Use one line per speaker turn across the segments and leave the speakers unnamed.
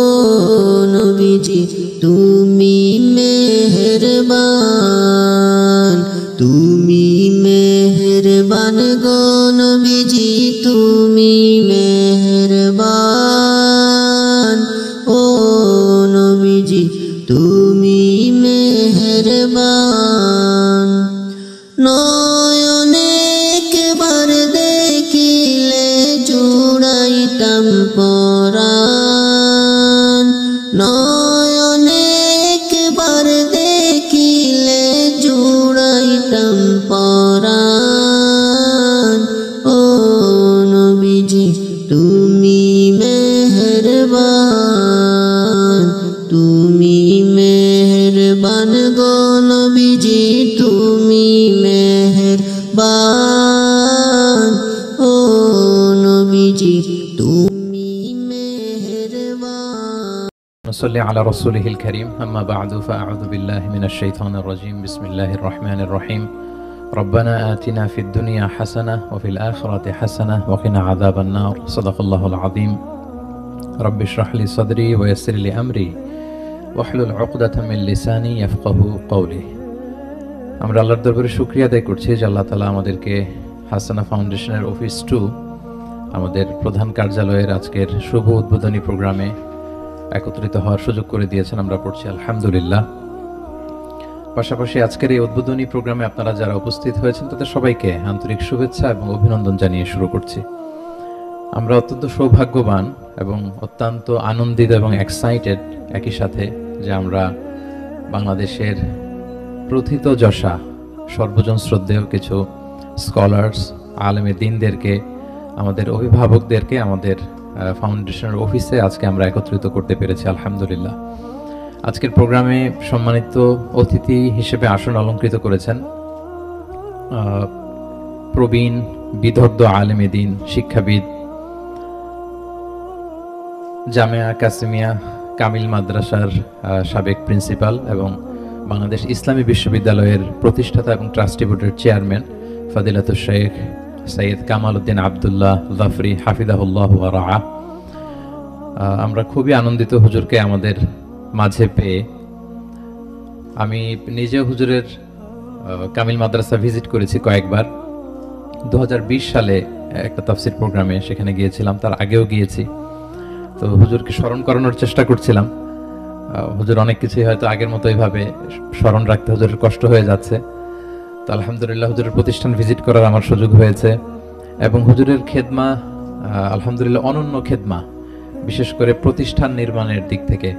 ও নবীজি তুমি মেহেরবান, তুমি মেহেরবান গো নবীজি তুমি মেহেরবান, ও নবীজি তুমি মেহেরবান। নয়নে একবার দেখিলে জুড়াইতাম পরাণ, নয়নে একবার দেখিলে জুড়াইতাম পরাণ, ও নবীজি তুমি মেহেরবান, তুমি মেহেরবান গো নবীজি তুমি মেহেরবান, ও নবীজি তুমি মেহেরবান।
نصلي على رسوله الكريم أما بعد فأعوذ بالله من الشيطان الرجيم بسم الله الرحمن الرحيم ربنا آتنا في الدنيا حسنة وفي الآخرة حسنة وقنا عذاب النار صدق الله العظيم رب اشرح لي صدري ويسر لي أمري واحلل عقدة من لساني يفقه قولي আমরা আল্লাহর দরবারে শুকরিয়া আদায় করছি যে আল্লাহ তাআলা আমাদেরকে হাসানা ফাউন্ডেশনের অফিস 2 আমাদের প্রধান কার্যালয়ের আজকের শুভ উদ্বোধনী প্রোগ্রামে একত্রিত হওয়ার সুযোগ করে দিয়েছেন। আমরা পড়ছি আলহামদুলিল্লাহ। পাশাপাশি আজকের এই উদ্বোধনী প্রোগ্রামে আপনারা যারা উপস্থিত হয়েছেন তাদের সবাইকে আন্তরিক শুভেচ্ছা এবং অভিনন্দন জানিয়ে শুরু করছি। আমরা অত্যন্ত সৌভাগ্যবান এবং অত্যন্ত আনন্দিত এবং এক্সাইটেড একই সাথে যে আমরা বাংলাদেশের প্রথিত যশা সর্বজন শ্রদ্ধেয় কিছু স্কলার্স আলেমে দ্বীনদেরকে, আমাদের অভিভাবকদেরকে আমাদের ফাউন্ডেশনের অফিসে আজকে আমরা একত্রিত করতে পেরেছি আলহামদুলিল্লাহ। আজকের প্রোগ্রামে সম্মানিত অতিথি হিসেবে আসন অলঙ্কৃত করেছেন প্রবীণ বিদগ্ধ আলেমে দ্বীন শিক্ষাবিদ, জামিয়া কাসিমিয়া কামিল মাদ্রাসার সাবেক প্রিন্সিপাল এবং বাংলাদেশ ইসলামী বিশ্ববিদ্যালয়ের প্রতিষ্ঠাতা এবং ট্রাস্টি বোর্ডের চেয়ারম্যান ফাদিলাতুল শেখ সৈয়দ কামাল উদ্দিন আবদুল্লাহ জাফরি হাফিজাহুল্লাহ ওয়া রাআ। আমরা খুবই আনন্দিত হুজুরকে আমাদের মাঝে পেয়ে। আমি নিজে হুজুরের কামিল মাদ্রাসা ভিজিট করেছি কয়েকবার। 2020 সালে একটা তাফসির প্রোগ্রামে সেখানে গিয়েছিলাম, তার আগেও গিয়েছি। তো হুজুরকে স্মরণ করানোর চেষ্টা করছিলাম। হুজুর অনেক কিছুই হয়তো আগের মতো এইভাবে স্মরণ রাখতে হুজুরের কষ্ট হয়ে যাচ্ছে। তো আলহামদুলিল্লাহ হুজুরের প্রতিষ্ঠান ভিজিট করার আমার সুযোগ হয়েছে এবং হুজুরের খেদমা আলহামদুলিল্লাহ অনন্য খেদমা, বিশেষ করে প্রতিষ্ঠান নির্মাণের দিক থেকে।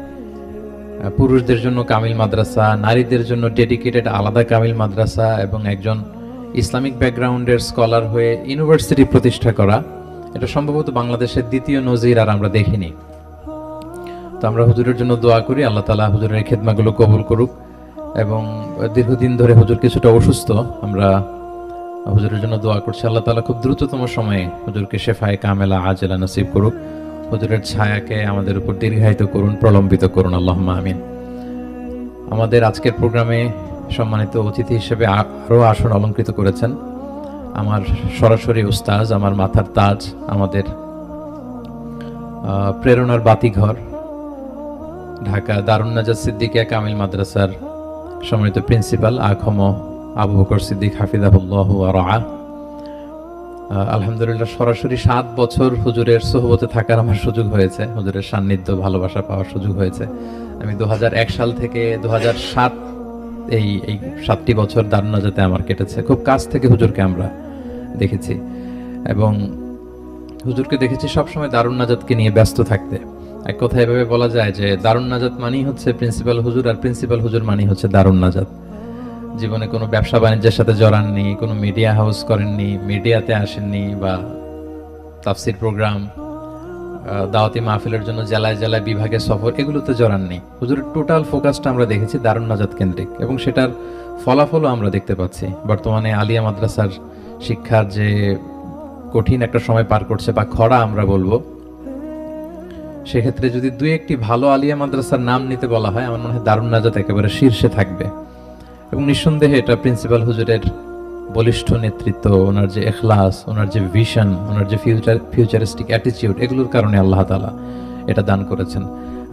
পুরুষদের জন্য কামিল মাদ্রাসা, নারীদের জন্য ডেডিকেটেড আলাদা কামিল মাদ্রাসা এবং একজন ইসলামিক ব্যাকগ্রাউন্ডের স্কলার হয়ে ইউনিভার্সিটি প্রতিষ্ঠা করা, এটা সম্ভবত বাংলাদেশের দ্বিতীয় নজির আর আমরা দেখিনি। তো আমরা হুজুরের জন্য দোয়া করি আল্লাহ তাআলা হুজুরের খেদমাগুলো কবুল করুক। এবং দীর্ঘদিন ধরে হুজুর কিছুটা অসুস্থ, আমরা হুজুরের জন্য দোয়া করছি আল্লাহ তাআলা খুব দ্রুততম সময়ে হুজুরকে শেফায়ে কামেলা আজেলা নসিব করুক, হুজুরের ছায়াকে আমাদের উপর দীর্ঘায়িত করুন, প্রলম্বিত করুন, আল্লাহুম্মা আমিন। আমাদের আজকের প্রোগ্রামে সম্মানিত অতিথি হিসেবে আরও আসন অলঙ্কৃত করেছেন আমার সরাসরি উস্তাজ, আমার মাথার তাজ, আমাদের প্রেরণার বাতিঘর ঢাকা দারুন নাজাত সিদ্দিকিয়া কামিল মাদ্রাসার সম্মানিত প্রিন্সিপাল আখম আবু বকর সিদ্দিক হাফিজাহুল্লাহ ওয়া রাআ। আলহামদুলিল্লাহ সরাসরি 7 বছর হুজুরের সোহবতে থাকার আমার সুযোগ হয়েছে, হুজুরের সান্নিধ্য ভালোবাসা পাওয়ার সুযোগ হয়েছে। আমি 2001 সাল থেকে 2007 এই 7টি বছর দারুন নাজাতে আমার কেটেছে। খুব কাছ থেকে হুজুরকে আমরা দেখেছি এবং হুজুরকে দেখেছি সবসময় দারুন নাজাতকে নিয়ে ব্যস্ত থাকতে। এক কথা এভাবে বলা যায় যে দারুন নাজাত মানেই হচ্ছে প্রিন্সিপাল হুজুর, আর প্রিন্সিপাল হুজুর মানেই হচ্ছে দারুন নাজাত। জীবনে কোনো ব্যবসা বাণিজ্যের সাথে জড়াননি, কোনো মিডিয়া হাউস করেননি, মিডিয়াতে আসেননি, বা তাফসির প্রোগ্রাম, দাওয়াতি মাহফিলের জন্য জেলায় জেলায় বিভাগে সফর, এগুলোতে জড়াননি। হুজুরের টোটাল ফোকাসটা আমরা দেখেছি দারুন নাজাত কেন্দ্রিক এবং সেটার ফলাফলও আমরা দেখতে পাচ্ছি। বর্তমানে আলিয়া মাদ্রাসার শিক্ষার যে কঠিন একটা সময় পার করছে বা খরা আমরা বলবো, সেক্ষেত্রে যদি 2-1টি ভালো আলিয়া মাদ্রাসার নাম নিতে বলা হয়, আমার মনে হয় দারুন নাজাত একেবারে শীর্ষে থাকবে। এবং নিঃসন্দেহে এটা প্রিন্সিপাল হুজুরের বলিষ্ঠ নেতৃত্ব, ওনার যে এখলাস, ওনার যে ভিশন, ওনার যে ফিউচারিস্টিক অ্যাটিটিউড, এগুলোর কারণে আল্লাহ তাআলা এটা দান করেছেন।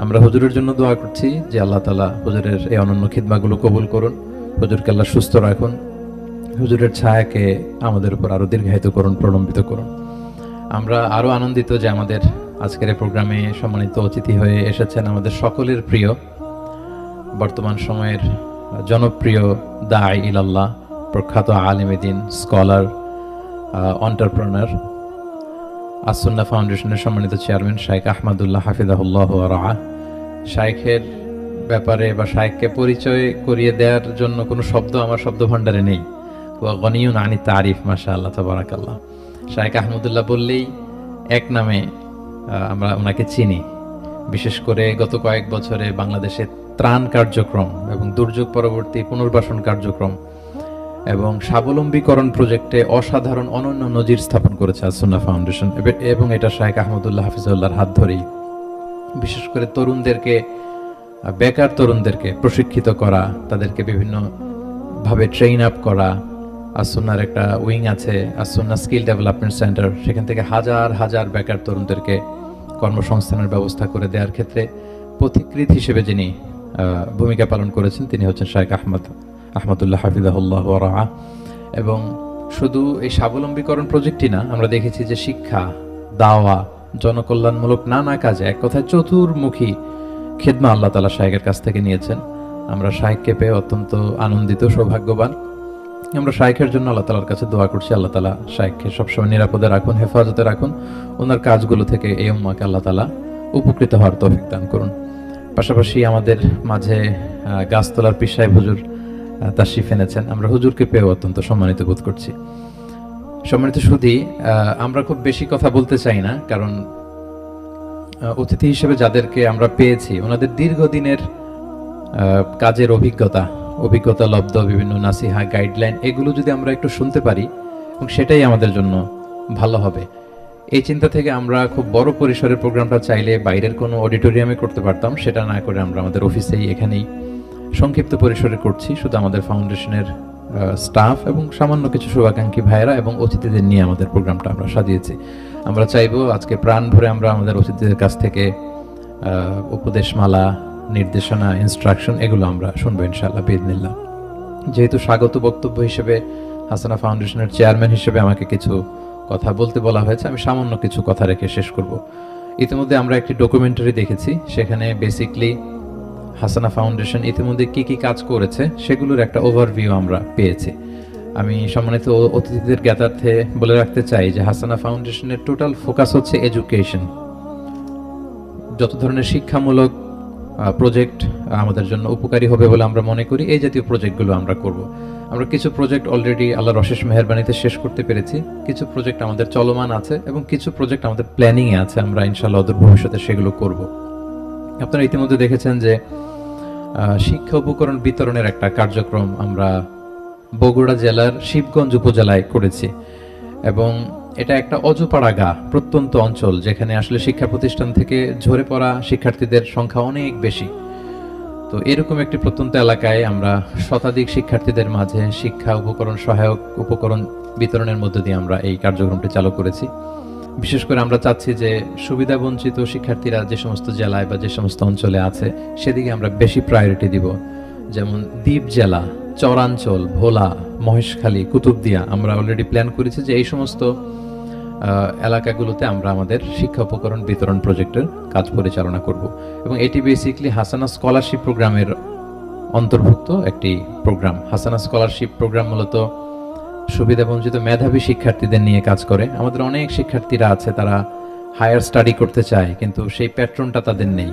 আমরা হুজুরের জন্য দোয়া করছি যে আল্লাহ তাআলা হুজুরের এই অনন্য খিদমাগুলো কবুল করুন, হুজুরকে আল্লাহ সুস্থ রাখুন, হুজুরের ছায়াকে আমাদের উপর আরো দীর্ঘায়িত করুন, প্রলম্বিত করুন। আমরা আরো আনন্দিত যে আমাদের আজকের এই প্রোগ্রামে সম্মানিত অতিথি হয়ে এসেছেন আমাদের সকলের প্রিয়, বর্তমান সময়ের জনপ্রিয় দাঈ ইলাল্লাহ, প্রখ্যাত আলেম দ্বীন, স্কলার, এন্টারপ্রেনার, আস-সুন্নাহ ফাউন্ডেশনের সম্মানিত চেয়ারম্যান শাইখ আহমদুল্লাহ হাফিজাহুল্লাহ ওয়া রাআহ। শাইখের ব্যাপারে বা শাইখকে পরিচয় করিয়ে দেওয়ার জন্য কোনো শব্দ আমার শব্দ ভাণ্ডারে নেই। ওয়া গনিয়ুন আনি তারিফ, মাশাআল্লাহ, তাবারাকাল্লাহ। শাইখ আহমদুল্লাহ বললেই এক নামে আমরা ওনাকে চিনি। বিশেষ করে গত কয়েক বছরে বাংলাদেশে ত্রাণ কার্যক্রম এবং দুর্যোগ পরবর্তী পুনর্বাসন কার্যক্রম এবং স্বাবলম্বীকরণ প্রজেক্টে অসাধারণ অনন্য নজির স্থাপন করেছে আস-সুন্নাহ ফাউন্ডেশন, এবং এটা শাইখ আহমদুল্লাহ হাফিজাহুল্লাহর হাত ধরেই। বিশেষ করে তরুণদেরকে, বেকার তরুণদেরকে প্রশিক্ষিত করা, তাদেরকে বিভিন্নভাবে ট্রেন আপ করা। আস-সুন্নাহর একটা উইং আছে, আস-সুন্নাহ স্কিল ডেভেলপমেন্ট সেন্টার, সেখান থেকে হাজার হাজার বেকার তরুণদেরকে কর্মসংস্থানের ব্যবস্থা করে দেওয়ার ক্ষেত্রে পথিকৃৎ হিসেবে যিনি ভূমিকা পালন করেছেন তিনি হচ্ছেন শাইখ আহমদুল্লাহ হাফিজাহুল্লাহ ওয়া রাআহ। এবং শুধু এই স্বাবলম্বীকরণ প্রজেক্টই না, আমরা দেখেছি যে শিক্ষা, দাওয়া, জনকল্যাণমূলক নানা কাজে, এক কথায় চতুর্মুখী খিদমা আল্লাহ তাআলা শাইখের কাছ থেকে নিয়েছেন। আমরা শাইখকে পেয়ে অত্যন্ত আনন্দিত, সৌভাগ্যবান। আমরা শাইখের জন্য আল্লাহ তাআলার কাছে দোয়া করছি, আল্লাহ তাআলা শাইখকে সবসময় নিরাপদে রাখুন, হেফাজতে রাখুন, ওনার কাজগুলো থেকে এই উম্মাহকে আল্লাহ তাআলা উপকৃত হওয়ার তৌফিক দান করুন। পাশাপাশি আমাদের মাঝে গাছতলার পীর সাহেব হুজুর তাশরিফ এনেছেন, আমরা হুজুরকে পেয়ে অত্যন্ত সম্মানিত বোধ করছি। সম্মানিত সুধী, আমরা খুব বেশি কথা বলতে চাই না, কারণ অতিথি হিসেবে যাদেরকে আমরা পেয়েছি ওনাদের দীর্ঘদিনের কাজের অভিজ্ঞতা লব্ধ বিভিন্ন নাসিহা, গাইডলাইন, এগুলো যদি আমরা একটু শুনতে পারি এবং সেটাই আমাদের জন্য ভালো হবে, এই চিন্তা থেকে আমরা খুব বড় পরিসরের প্রোগ্রামটা চাইলে বাইরের কোনো অডিটোরিয়ামে করতে পারতাম, সেটা না করে আমরা আমাদের অফিসেই এখানেই সংক্ষিপ্ত পরিসরে করছি। শুধু আমাদের ফাউন্ডেশনের স্টাফ এবং সামান্য কিছু শুভাকাঙ্ক্ষী ভাইয়েরা এবং অতিথিদের নিয়ে আমাদের প্রোগ্রামটা আমরা সাজিয়েছি। আমরা চাইবো আজকে প্রাণ ভরে আমরা আমাদের অতিথিদের কাছ থেকে উপদেশমালা, নির্দেশনা, ইনস্ট্রাকশন, এগুলো আমরা শুনবো ইনশাআল্লাহ বিইذনিল্লাহ। যেহেতু স্বাগত বক্তব্য হিসেবে হাসানা ফাউন্ডেশনের চেয়ারম্যান হিসেবে আমাকে কিছু কথা বলতে বলা হয়েছে, আমি সামান্য কিছু কথা রেখে শেষ করব। ইতিমধ্যে আমরা একটি ডকুমেন্টারি দেখেছি, সেখানে বেসিকলি হাসানা ফাউন্ডেশন ইতিমধ্যে কি কি কাজ করেছে সেগুলোর একটা ওভারভিউ আমরা পেয়েছি। আমি সম্মানিত অতিথিদের জ্ঞাতার্থে বলে রাখতে চাই যে হাসানা ফাউন্ডেশনের টোটাল ফোকাস হচ্ছে এডুকেশন। যত ধরনের শিক্ষামূলক প্রজেক্ট আমাদের জন্য উপকারী হবে বলে আমরা মনে করি, এই জাতীয় প্রজেক্টগুলো আমরা করব। আমরা কিছু প্রজেক্ট অলরেডি আল্লাহর অশেষ মেহেরবানিতে শেষ করতে পেরেছি, কিছু প্রজেক্ট আমাদের চলমান আছে এবং কিছু প্রজেক্ট আমাদের প্ল্যানিংয়ে আছে, আমরা ইনশাআল্লাহ অদূর ভবিষ্যতে সেগুলো করব। আপনারা ইতিমধ্যে দেখেছেন যে শিক্ষা উপকরণ বিতরণের একটা কার্যক্রম আমরা বগুড়া জেলার শিবগঞ্জ উপজেলায় করেছি, এবং এটা একটা অজপাড়া গা, প্রত্যন্ত অঞ্চল, যেখানে আসলে শিক্ষা প্রতিষ্ঠান থেকে ঝরে পড়া শিক্ষার্থীদের সংখ্যা অনেক বেশি। তো এরকম একটি প্রত্যন্ত এলাকায় আমরা শতাধিক শিক্ষার্থীদের মাঝে শিক্ষা উপকরণ, সহায়ক উপকরণ বিতরণের মধ্য দিয়ে আমরা এই কার্যক্রমটি চালু করেছি। বিশেষ করে আমরা চাচ্ছি যে সুবিধাবঞ্চিত শিক্ষার্থীরা যে সমস্ত জেলায় বা যে সমস্ত অঞ্চলে আছে সেদিকে আমরা বেশি প্রায়োরিটি দিব। যেমন দ্বীপ জেলা, চরাঞ্চল, ভোলা, মহেশখালী, কুতুবদিয়া, আমরা অলরেডি প্ল্যান করেছি যে এই সমস্ত এলাকাগুলোতে আমরা আমাদের শিক্ষা উপকরণ বিতরণ প্রজেক্টের কাজ পরিচালনা করব। এবং এটি বেসিকলি হাসানা স্কলারশিপ প্রোগ্রামের অন্তর্ভুক্ত একটি প্রোগ্রাম। হাসানা স্কলারশিপ প্রোগ্রাম মূলত সুবিধাবঞ্চিত মেধাবী শিক্ষার্থীদের নিয়ে কাজ করে। আমাদের অনেক শিক্ষার্থীরা আছে, তারা হায়ার স্টাডি করতে চায় কিন্তু সেই প্যাট্রনটা তাদের নেই।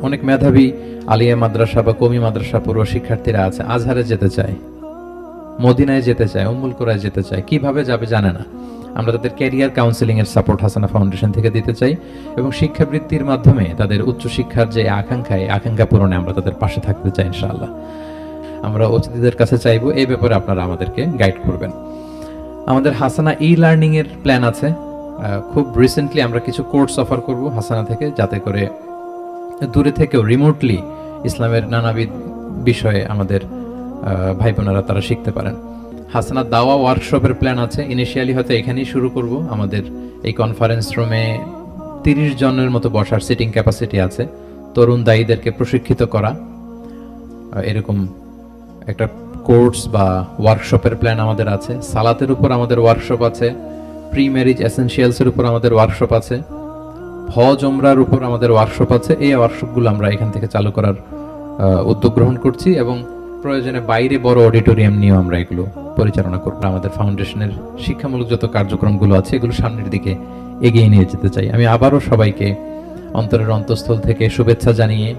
অনেক মেধাবী আলিয়া মাদ্রাসা বা কমি মাদ্রাসা পড়ুয়া শিক্ষার্থীরা আছে, আজহারে যেতে চায়, মদিনায় যেতে চায়, উম্মুল কোরায় যেতে চায়, কিভাবে যাবে জানে না। আমরা তাদের ক্যারিয়ার কাউন্সেলিং এর সাপোর্ট হাসানা ফাউন্ডেশন থেকে দিতে চাই এবং শিক্ষাবৃত্তির মাধ্যমে তাদের উচ্চশিক্ষার যে আকাঙ্ক্ষা পূরণে আমরা তাদের পাশে থাকতে চাই ইনশাআল্লাহ। আমরা অতিথিদের কাছে চাইবো এই ব্যাপারে আপনারা আমাদেরকে গাইড করবেন। আমাদের হাসানা ই লার্নিং এর প্ল্যান আছে। খুব রিসেন্টলি আমরা কিছু কোর্স অফার করব হাসানা থেকে, যাতে করে দূরে থেকেও রিমোটলি ইসলামের নানাবিধ বিষয়ে আমাদের ভাই বোনেরা তারা শিখতে পারেন। হাসানা দাওয়া ওয়ার্কশপের প্ল্যান আছে, ইনিশিয়ালি হয়তো এখানেই শুরু করব। আমাদের এই কনফারেন্স রুমে 30 জনের মতো বসার সিটিং ক্যাপাসিটি আছে। তরুণ দায়ীদেরকে প্রশিক্ষিত করা, এরকম একটা কোর্স বা ওয়ার্কশপের প্ল্যান আমাদের আছে। সালাতের উপর আমাদের ওয়ার্কশপ আছে, প্রি ম্যারেজ এসেনশিয়ালসের উপর আমাদের ওয়ার্কশপ আছে, হজ ওমরার উপর আমাদের ওয়ার্কশপ আছে। এই ওয়ার্কশপগুলো আমরা এখান থেকে চালু করার উদ্যোগ গ্রহণ করছি এবং প্রয়োজনে বাইরে বড় অডিটোরিয়াম নিয়েও আমরা এগুলো পরিচালনা করব। আমাদের ফাউন্ডেশনের শিক্ষামূলক যত কার্যক্রমগুলো আছে এগুলো সামনের দিকে এগিয়ে নিয়ে যেতে চাই। আমি আবারও সবাইকে অন্তরের অন্তঃস্থল থেকে শুভেচ্ছা জানিয়ে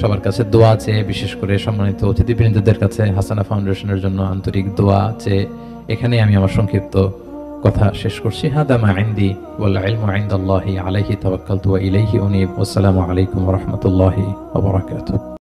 সবার কাছে দোয়া চেয়ে, বিশেষ করে সম্মানিত অতিথিবৃন্দদের কাছে হাসানা ফাউন্ডেশনের জন্য আন্তরিক দোয়া চেয়ে এখানে আমি আমার সংক্ষিপ্ত কথা শেষ করছি। হাদা মা ইনদি ওয়াল ইলমু ইনদাল্লাহি আলাইহি তাওয়াক্কালতু ওয়া ইলাইহি উনীব। আসসালামু আলাইকুম ওয়া রাহমাতুল্লাহি ওয়া বারাকাতুহু।